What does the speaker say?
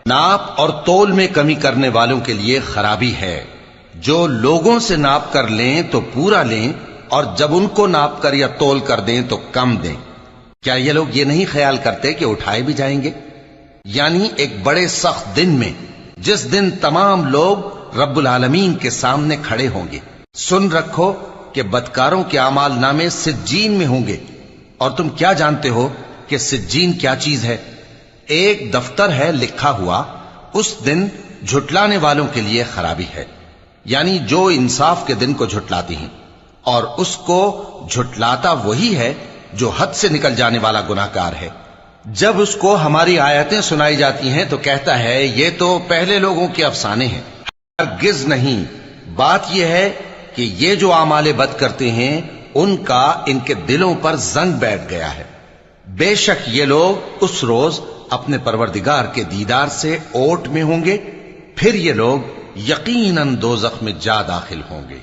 ناپ اور تول میں کمی کرنے والوں کے لیے خرابی ہے۔ جو لوگوں سے ناپ کر لیں تو پورا لیں، اور جب ان کو ناپ کر یا تول کر دیں تو کم دیں۔ کیا یہ لوگ یہ نہیں خیال کرتے کہ اٹھائے بھی جائیں گے؟ یعنی ایک بڑے سخت دن میں، جس دن تمام لوگ رب العالمین کے سامنے کھڑے ہوں گے۔ سن رکھو کہ بدکاروں کے اعمال نامے سجین میں ہوں گے، اور تم کیا جانتے ہو کہ سجین کیا چیز ہے؟ ایک دفتر ہے لکھا ہوا، اس دن جھٹلانے والوں کے لیے خرابی ہے، یعنی جو انصاف کے دن کو جھٹلاتی ہیں، اور اس کو جھٹلاتا وہی ہے جو حد سے نکل جانے والا گناہ گار ہے۔ جب اس کو ہماری آیتیں سنائی جاتی ہیں تو کہتا ہے یہ تو پہلے لوگوں کے افسانے ہیں۔ ہرگز نہیں، بات یہ ہے کہ یہ جو اعمال بد کرتے ہیں ان کا ان کے دلوں پر زنگ بیٹھ گیا ہے۔ بے شک یہ لوگ اس روز اپنے پروردگار کے دیدار سے اوٹ میں ہوں گے، پھر یہ لوگ یقیناً دوزخ میں جا داخل ہوں گے۔